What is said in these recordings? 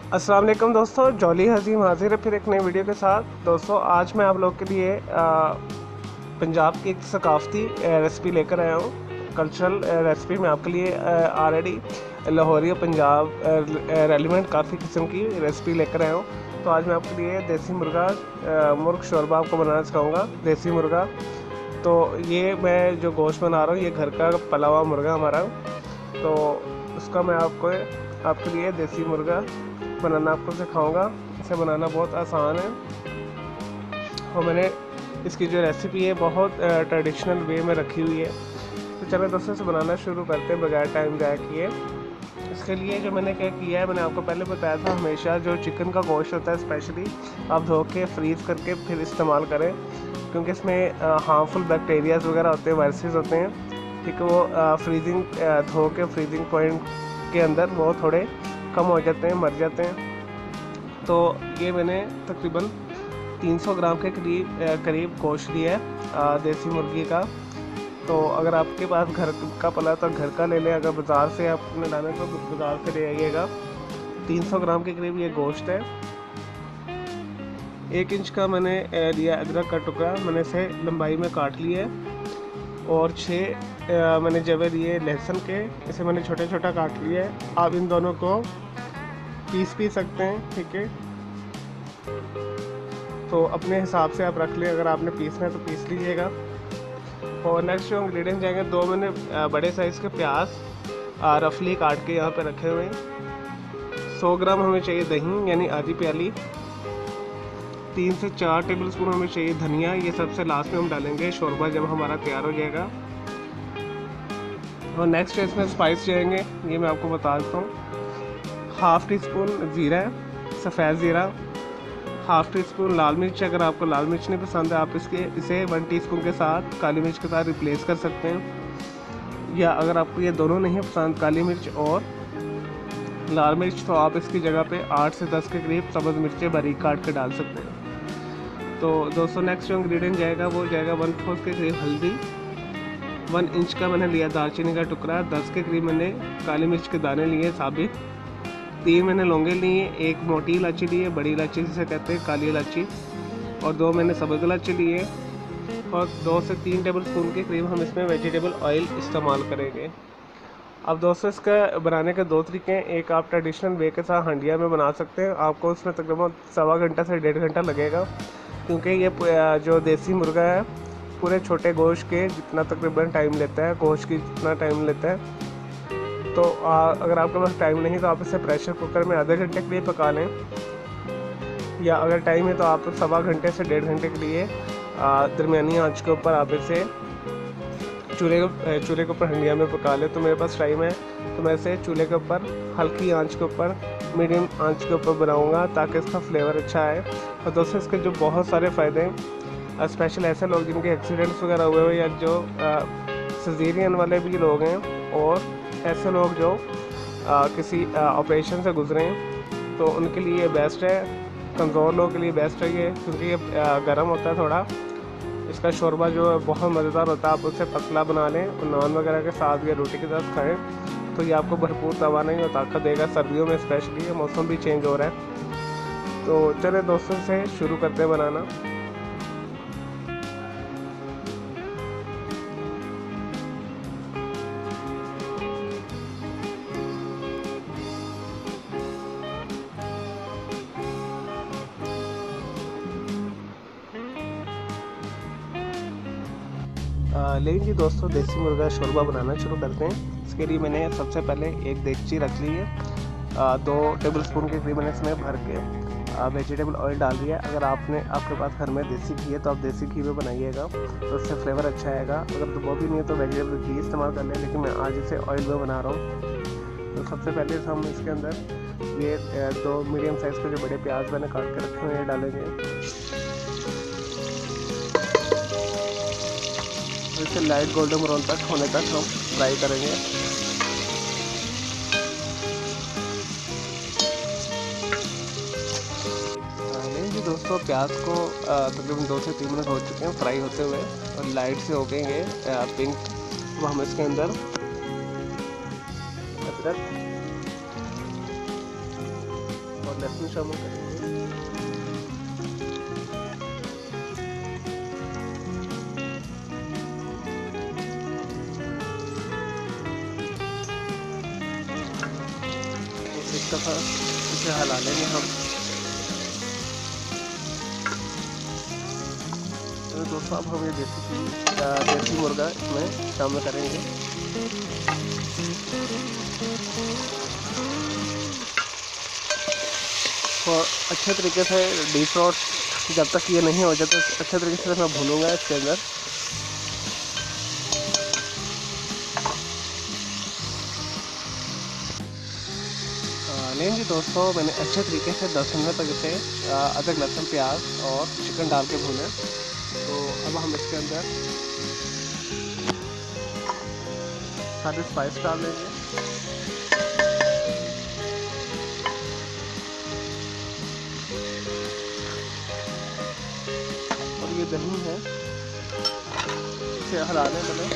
अस्सलाम वालेकुम दोस्तों, जॉली हज़ीम हाजिर है फिर एक नई वीडियो के साथ। दोस्तों आज मैं आप लोग के लिए पंजाब की एक सकाफ़ती रेसिपी लेकर आया हूँ। कल्चरल रेसिपी में आपके लिए ऑलरेडी लाहौरी और पंजाब रेलिवेंट काफ़ी किस्म की रेसिपी लेकर आया हूँ। तो आज मैं आपके लिए देसी मुर्ग शोरबा आपको बनाना सिखाऊंगा। देसी मुर्गा, तो ये मैं जो गोश्त बना रहा हूँ ये घर का पला हुआ मुर्गा हमारा। तो उसका मैं आपके लिए देसी मुर्गा बनाना आपको सिखाऊंगा। इसे बनाना बहुत आसान है और मैंने इसकी जो रेसिपी है बहुत ट्रेडिशनल वे में रखी हुई है। तो चलो दोस्तों इसे बनाना शुरू करते हैं बगैर टाइम ज़ाया किए। इसके लिए जो मैंने क्या किया है, मैंने आपको पहले बताया था हमेशा जो चिकन का गोश्त होता है स्पेशली आप धो के फ्रीज़ करके फिर इस्तेमाल करें, क्योंकि इसमें हार्मफुल बैक्टीरियाज वगैरह होते हैं, वायरसेस होते हैं। ठीक है, वो फ्रीजिंग धो के फ्रीजिंग पॉइंट के अंदर वो थोड़े कम हो जाते हैं, मर जाते हैं। तो ये मैंने तकरीबन 300 ग्राम के करीब गोश्त लिया है देसी मुर्गी का। तो अगर आपके पास घर का पला है तो घर का ले लें, अगर बाज़ार से आपने लाना है तो बाज़ार से ले आइएगा। 300 ग्राम के करीब ये गोश्त है। 1 इंच का मैंने लिया अदरक का टुकड़ा, मैंने इसे लंबाई में काट लिया है। और 6 मैंने जवे लिए लहसुन के, इसे मैंने छोटा छोटा काट लिया है। आप इन दोनों को पीस सकते हैं, ठीक है। तो अपने हिसाब से आप रख लें, अगर आपने पीसना है तो पीस लीजिएगा। और नेक्स्ट जो इंग्रेडिएंट जाएंगे, 2 मैंने बड़े साइज़ के प्याज रफली काट के यहाँ पे रखे हुए हैं। 100 ग्राम हमें चाहिए दही, यानी आधी प्याली। 3 से 4 टेबल स्पून हमें चाहिए धनिया, ये सबसे लास्ट में हम डालेंगे शोरबा जब हमारा तैयार हो जाएगा। और नेक्स्ट इसमें स्पाइस जाएंगे, ये मैं आपको बता देता हूँ। हाफ़ टी स्पून ज़ीरा, सफ़ेद ज़ीरा। हाफ़ टी स्पून लाल मिर्च, अगर आपको लाल मिर्च नहीं पसंद है आप इसे 1 टीस्पून के साथ काली मिर्च के साथ रिप्लेस कर सकते हैं। या अगर आपको ये दोनों नहीं पसंद, काली मिर्च और लाल मिर्च, तो आप इसकी जगह पे 8 से 10 के करीब सब्ज़ मिर्चें बारीक काट के डाल सकते हैं। तो दोस्तों नेक्स्ट जो इंग्रेडिएंट जाएगा वो जाएगा 1/4 के करीब हल्दी। 1 इंच का मैंने लिया दालचीनी का टुकड़ा। 10 के करीब मैंने काली मिर्च के दाने लिए साबित। 3 मैंने लौंगे लिए, 1 मोटी इलायची ली है, बड़ी इलायची जिसे कहते हैं काली इलायची, और 2 मैंने सब्ज़ इलायची लिए। और 2 से 3 टेबल स्पून के करीब हम इसमें वेजिटेबल ऑयल इस्तेमाल करेंगे। अब दोस्तों इसका बनाने के 2 तरीके हैं। एक आप ट्रेडिशनल वे के साथ हंडिया में बना सकते हैं, आपको उसमें तकरीबन 1.25 घंटा से 1.5 घंटा लगेगा, क्योंकि ये जो देसी मुर्गा है पूरे छोटे गोश्त के जितना तकरीबन टाइम लेता है, गोश्त की जितना टाइम लेता है। तो अगर आपके पास टाइम नहीं तो आप इसे प्रेशर कुकर में आधे घंटे के लिए पका लें, या अगर टाइम है तो आप 1.25 घंटे से 1.5 घंटे के लिए दरमियानी आंच के ऊपर आप इसे चूल्हे के ऊपर हंडिया में पका लें। तो मेरे पास टाइम है तो मैं इसे चूल्हे के ऊपर हल्की आंच के ऊपर, मीडियम आंच के ऊपर बनाऊंगा ताकि इसका फ्लेवर अच्छा आए। और दोस्तों इसके जो बहुत सारे फ़ायदे हैं, स्पेशल ऐसे लोग जिनके एक्सीडेंट्स वगैरह हुए हुए, या जो सिजेरियन वाले भी लोग हैं, और ऐसे लोग जो किसी ऑपरेशन से गुजरे हैं, तो उनके लिए बेस्ट है। कमज़ोर लोगों के लिए बेस्ट है ये, क्योंकि ये गर्म होता है थोड़ा। इसका शोरबा जो है बहुत मज़ेदार होता है। आप उसे पतला बना लें और नान वगैरह के साथ या रोटी के साथ खाएं तो ये आपको भरपूर तवानाई और ताकत देगा, सर्दियों में स्पेशली। ये मौसम भी चेंज हो रहा है। तो चले दोस्तों से शुरू करते हैं बनाना। लेकिन जी दोस्तों देसी मुर्गा शोरबा बनाना शुरू करते हैं। इसके लिए मैंने सबसे पहले एक देगची रख ली है। 2 टेबल स्पून के करीब मैंने इसमें भर के वेजिटेबल ऑयल डाल दिया। अगर आपके पास घर में देसी घी है तो आप देसी घी में बनाइएगा, तो उससे फ्लेवर अच्छा आएगा। अगर तो वो भी नहीं है तो वेजिटेबल घी इस्तेमाल कर लें, लेकिन मैं आज इसे ऑयल में बना रहा हूँ। तो सबसे पहले हम इसके अंदर ये 2 मीडियम साइज़ के जो बड़े प्याज मैंने काट के रखे हुए हैं डालेंगे। इसे लाइट गोल्डन ब्राउन तक होने तक हम फ्राई करेंगे। नहीं जी दोस्तों, प्याज को तकरीबन 2 से 3 मिनट हो चुके हैं फ्राई होते हुए, और लाइट से हो गए ये पिंक। अब हम इसके अंदर अदरक और लहसुन शामिल करेंगे। एक दफ़ा इसे हिला लेंगे हम। तो दोस्तों अब हम ये देसी मुर्गा इसमें शामिल करेंगे। और अच्छे तरीके से डीप रोस्ट जब तक ये नहीं हो जाता अच्छे तरीके से मैं भूनूंगा इसके अंदर। नहीं जी दोस्तों, मैंने अच्छे तरीके से 10 मिनट तक इसे अदरक लहसुन प्याज और चिकन डाल के भूने। तो अब हम इसके अंदर सारे स्पाइस डाल देंगे। और ये दही है, इसे हिलाने पड़े।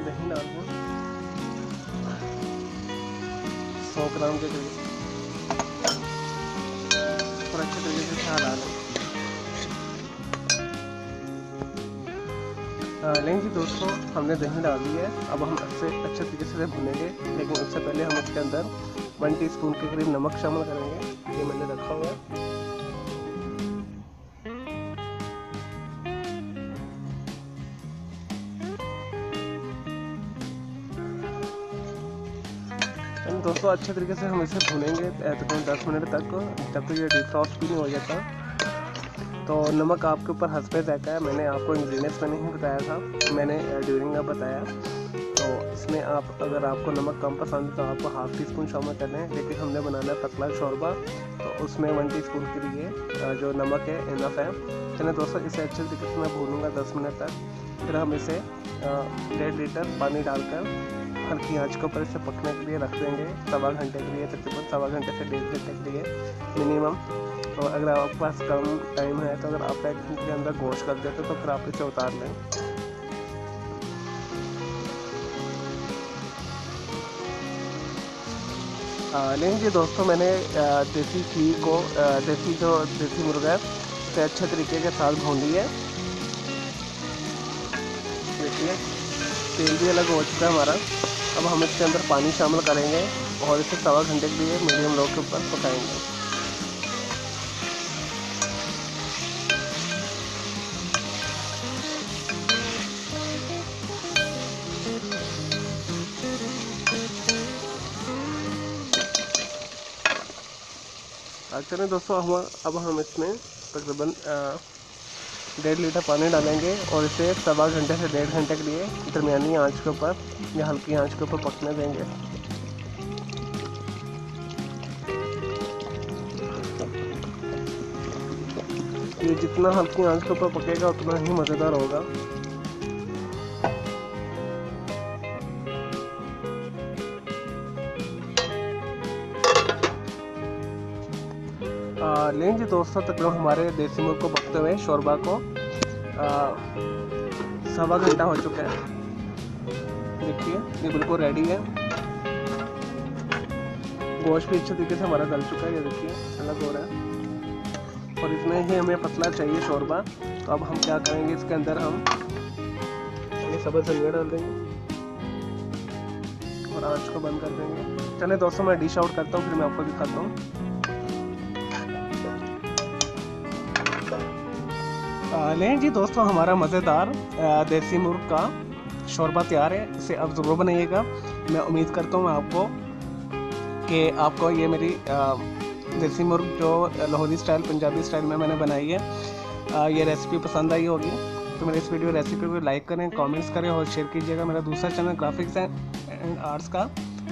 दही डाल दें 100 ग्राम के करीब और अच्छे तरीके से हिला लें। लेकिन जी दोस्तों, हमने दही डाल दी है। अब हम इसे अच्छे तरीके से भूनेंगे, लेकिन उससे पहले हम इसके अंदर 1 टीस्पून के करीब नमक शामिल करेंगे। ये मैंने रखा हुआ है। दोस्तों अच्छे तरीके से हम इसे भूनेंगे तकरीबन 10 मिनट तक, जब तक ये डिफ्रॉस्ट भी नहीं हो जाता। तो नमक आपके ऊपर हस्बे ज़ायका है। मैंने आपको इंग्रेडिएंट्स में नहीं बताया था, मैंने ड्यूरिंग में बताया। तो इसमें आप अगर आपको नमक कम पसंद है तो आपको ½ टीस्पून शामिल कर लें, लेकिन हमने बनाना है पतला शोरबा, तो उसमें 1 टीस्पून के लिए जो नमक है इनफ है। चलिए दोस्तों, इसे अच्छे तरीके से मैं भूनूंगा 10 मिनट तक। फिर हम इसे 1.5 लीटर पानी डालकर हल्की आंच के ऊपर इसे पकने के लिए रख देंगे 1.25 घंटे के लिए, तकरीबन 1.25 घंटे से 1.5 घंटे के लिए मिनिमम। तो अगर आपके पास कम टाइम है तो अगर आप 1 घंटे के अंदर गोश्त कर देते तो फिर आप इसे उतार लें। लेकिन जी दोस्तों, मैंने देसी घी को देसी मुर्गा है उसे अच्छे तरीके के साथ भून लिया है। देखिए तेल भी अलग हो चुका है हमारा। अब हम इसके अंदर पानी शामिल करेंगे और इसे 1.25 घंटे के लिए मीडियम लो के ऊपर पकाएंगे। चलिए दोस्तों, अब हम इसमें तकरीबन 1.5 लीटर पानी डालेंगे और इसे 1.25 घंटे से 1.5 घंटे के लिए दरमियानी आंच के ऊपर या हल्की आंच के ऊपर पकने देंगे। ये जितना हल्की आंच के ऊपर पकेगा उतना ही मज़ेदार होगा। लेकिन जी दोस्तों, तकरीबन हमारे देसी मुर्ग को पकते हुए शोरबा को 1.25 घंटा हो चुका है। देखिए ये बिल्कुल रेडी है। गोश्त भी अच्छे तरीके से हमारा गल चुका है, ये देखिए अलग हो रहा है। और इसमें ही हमें पतला चाहिए शोरबा। तो अब हम क्या करेंगे, इसके अंदर हम ये सब्ज़ धनिया डाल देंगे और आंच को बंद कर देंगे। चलिए दोस्तों, मैं डिश आउट करता हूँ, फिर मैं आपको दिखाता हूँ। लेकिन जी दोस्तों, हमारा मज़ेदार देसी मुर्ग का शोरबा तैयार है। इसे अब ज़रूर बनाइएगा। मैं उम्मीद करता हूँ आपको ये मेरी देसी मुर्ग जो लाहौरी स्टाइल पंजाबी स्टाइल में मैंने बनाई है ये रेसिपी पसंद आई होगी। तो मेरे इस वीडियो रेसिपी को लाइक करें, कमेंट्स करें और शेयर कीजिएगा। मेरा दूसरा चैनल ग्राफिक्स एंड आर्ट्स का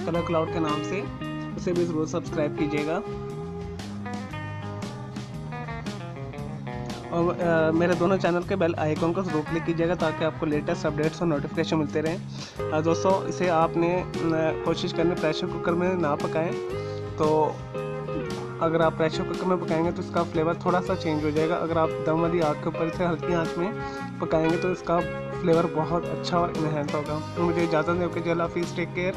कलर क्लाउड के नाम से, उसे भी ज़रूर सब्सक्राइब कीजिएगा। और मेरे दोनों चैनल के बेल आइकन को ज़रूर क्लिक कीजिएगा ताकि आपको लेटेस्ट अपडेट्स और नोटिफिकेशन मिलते रहें। दोस्तों इसे आपने कोशिश करनी प्रेशर कुकर में ना पकाएं। तो अगर आप प्रेशर कुकर में पकाएंगे तो इसका फ्लेवर थोड़ा सा चेंज हो जाएगा। अगर आप दम वाली आग के ऊपर इसे हल्की आंच में पकाएंगे तो इसका फ्लेवर बहुत अच्छा और इनहेंस होगा। मुझे इजाज़त दें, ओके, हाफिज़, टेक केयर।